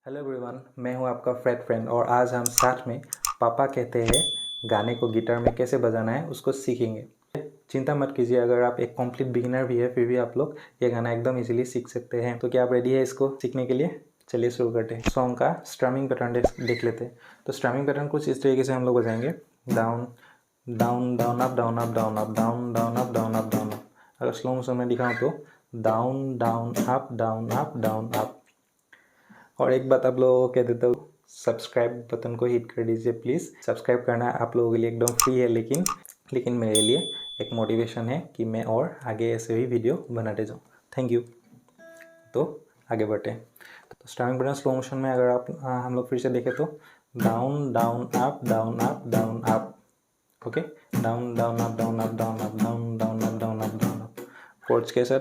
Hello everyone, मैं हूं आपका फ्रेड फ्रेंड और आज हम साथ में पापा कहते हैं गाने को गिटार में कैसे बजाना है उसको सीखेंगे। चिंता मत कीजिए, अगर आप एक कंप्लीट बिगिनर भी है फिर भी आप लोग ये गाना एकदम इजीली सीख सकते हैं। तो क्या आप रेडी है इसको सीखने के लिए? चलिए शुरू करते हैं। सॉन्ग का स्ट्रमिंग पैटर्न देख लेते हैं। तो स्ट्रमिंग पैटर्न कुछ इस तरीके से हम लोग बजाएंगे। Down down down up down up down up down down up down up down up. अगर स्लो मोशन में दिखाऊँ तो down down up down up down up. और एक बात आप लोगों को कह देता हूँ, सब्सक्राइब बटन को हिट कर दीजिए प्लीज़। सब्सक्राइब करना आप लोगों के लिए एकदम फ्री है, लेकिन मेरे लिए एक मोटिवेशन है कि मैं और आगे ऐसे ही वीडियो बनाते जाऊँ। Thank you. तो आगे बढ़ते हैं। तो स्टार्टिंग बटन स्लो मोशन में अगर आप हम लोग फिर से देखें तो down down up down up down up. Okay, down down up down up down up down down up down up down up. Chords के साथ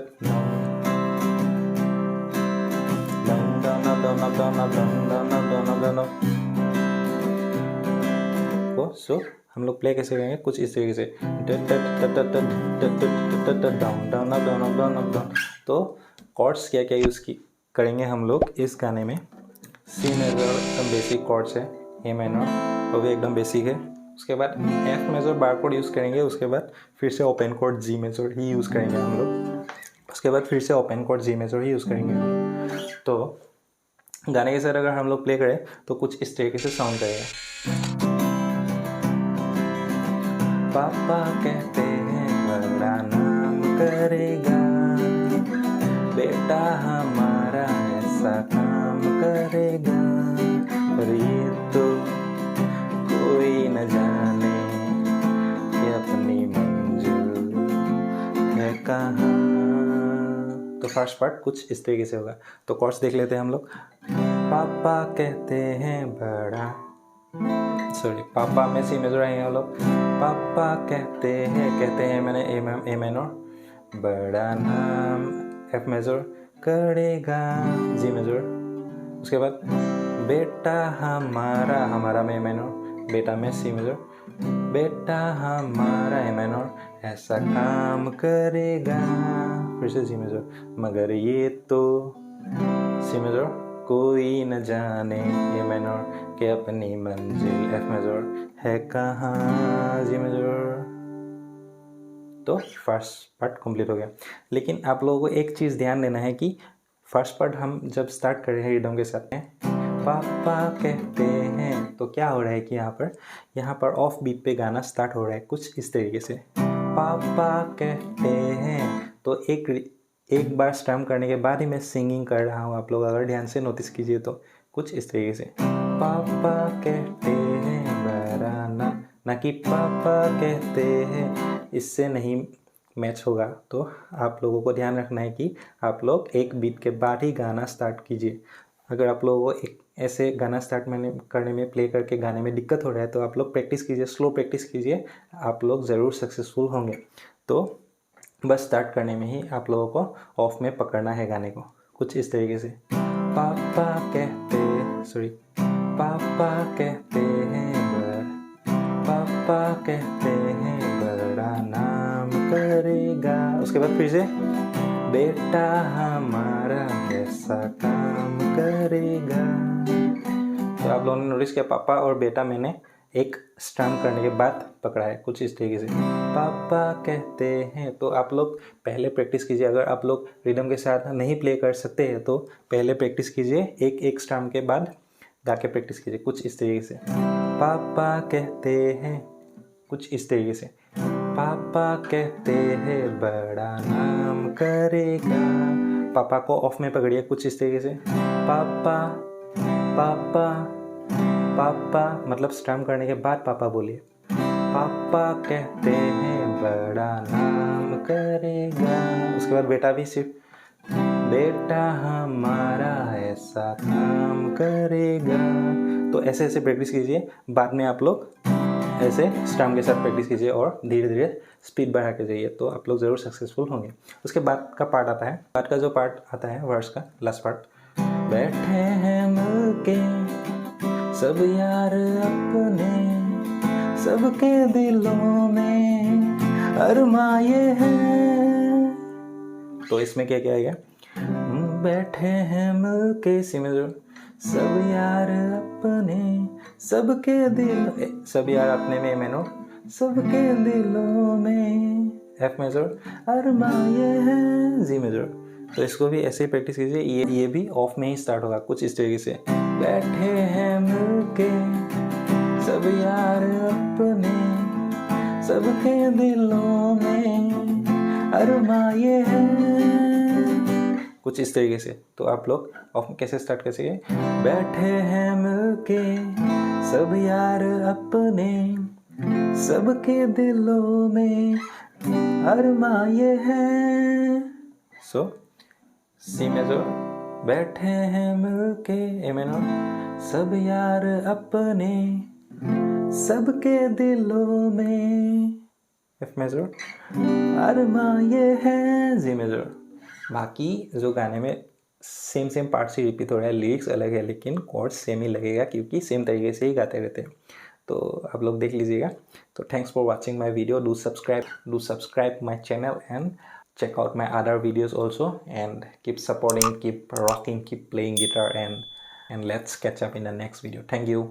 सो हम लोग प्ले कैसे करेंगे कुछ इस तरीके से down down up down up down up down. तो कॉर्ड्स क्या क्या यूज़ करेंगे हम लोग इस गाने में। सी मेजर एकदम बेसिक कॉर्ड्स है, ए माइनर वो भी एकदम बेसिक है। उसके बाद एफ मेजर बार कोड यूज़ करेंगे। उसके बाद फिर से ओपन कोड जी मेजर ही यूज़ करेंगे हम लोग। उसके बाद फिर से ओपन कोड जी मेजर ही यूज़ करेंगे। तो गाने के साथ अगर हम लोग प्ले करें तो कुछ इस तरीके से साउंड करेगा। पापा कहते हैं बड़ा नाम करेगा, बेटा हमारा ऐसा काम करेगा, और ये तो कोई न जाने कि अपनी मंजिल है कहाँ। तो फर्स्ट पार्ट कुछ इस तरीके से होगा। तो कॉर्ड्स देख लेते हैं हम लोग। पापा कहते हैं बड़ा, पापा में सी मेजर आएंगे हम लोग। पापा कहते हैं मैंने ए माइनर, बड़ा नाम एफ मेजर करेगा जी मेजर। उसके बाद बेटा हमारा में ए माइनर, बेटा में सी मेजर, बेटा हमारा ए माइनर ऐसा काम करेगा, फिर से जी मेजर, मगर ये तो सी मेजर कोई न जाने ये माइनर के अपनी मंजिल एफ मेजर है कहाँ जी मेजर। तो फर्स्ट पार्ट कंप्लीट हो गया। लेकिन आप लोगों को एक चीज़ ध्यान देना है कि फर्स्ट पार्ट हम जब स्टार्ट कर रहे हैं रिदम के साथ में पापा कहते हैं, तो क्या हो रहा है कि यहाँ पर ऑफ बीट पे गाना स्टार्ट हो रहा है कुछ इस तरीके से। पापा कहते हैं, तो एक बार स्ट्रम करने के बाद ही मैं सिंगिंग कर रहा हूँ। आप लोग अगर ध्यान से नोटिस कीजिए तो कुछ इस तरीके से पापा कहते हैं बड़ा ना कि पापा कहते हैं, इससे नहीं मैच होगा। तो आप लोगों को ध्यान रखना है कि आप लोग एक बीट के बाद ही गाना स्टार्ट कीजिए। अगर आप लोगों को एक ऐसे गाना स्टार्ट करने में प्ले करके गाने में दिक्कत हो रहा है तो आप लोग प्रैक्टिस कीजिए, स्लो प्रैक्टिस कीजिए, आप लोग ज़रूर सक्सेसफुल होंगे। तो बस स्टार्ट करने में ही आप लोगों को ऑफ में पकड़ना है गाने को कुछ इस तरीके से। पापा कहते हैं बड़ा नाम करेगा। उसके बाद फिर से बेटा हमारा ऐसा काम करेगा। तो आप लोगों ने नोटिस किया पापा और बेटा मैंने एक स्ट्रम करने के बाद पकड़ा है कुछ इस तरीके से। पापा कहते हैं, तो आप लोग पहले प्रैक्टिस कीजिए। अगर आप लोग रिदम के साथ नहीं प्ले कर सकते हैं तो पहले प्रैक्टिस कीजिए, एक स्ट्रम के बाद गा के प्रैक्टिस कीजिए कुछ इस तरीके से। पापा कहते हैं कुछ इस तरीके से। पापा कहते हैं बड़ा नाम करेगा। पापा को ऑफ में पकड़िए कुछ इस तरीके से। पापा पापा पापा मतलब स्ट्रम करने के बाद पापा बोलिए। पापा कहते हैं बड़ा नाम करेगा। उसके बाद बेटा भी सिर्फ बेटा हमारा ऐसा काम करेगा। तो ऐसे ऐसे प्रैक्टिस कीजिए, बाद में आप लोग ऐसे स्ट्रम के साथ प्रैक्टिस कीजिए और धीरे धीरे स्पीड बढ़ा के जाइए, तो आप लोग ज़रूर सक्सेसफुल होंगे। उसके बाद का पार्ट आता है, बाद का जो पार्ट आता है वर्स का लास्ट पार्ट। बैठे हैं मिलके सब यार अपने, सबके दिलों में अरमाए हैं। तो इसमें क्या क्या आएगा? बैठे हैं मिलके सी मेजर, सब यार अपने सबके दिल, सब यार अपने में मेनोर, सबके दिलों में एफ मेजर, अरमा ये है जी मेजर। तो इसको भी ऐसे ही प्रैक्टिस कीजिए। ये भी ऑफ में ही स्टार्ट होगा कुछ इस तरीके से। बैठे हैं मिलके सब यार अपने सबके दिलों में, अरमा ये है, कुछ इस तरीके से। तो आप लोग ऑफ कैसे स्टार्ट कर सके, बैठे हैं मिलके सब यार अपने सबके दिलों में, अरमा ये है। सो सी मेजर, बैठे हैं मिलके ए मेनोर, सब यार अपने सबके दिलों में एफ मेजर, अरमा ये है जी मेजर। बाकी जो गाने में सेम पार्ट्स ही रिपीट हो रहा है, लिरिक्स अलग है लेकिन कॉर्ड्स सेम ही लगेगा क्योंकि सेम तरीके से ही गाते रहते हैं। तो आप लोग देख लीजिएगा। तो thanks for watching my video, do subscribe my channel and check out my other videos also, and keep supporting, keep rocking, keep playing guitar, and let's catch up in the next video. Thank you.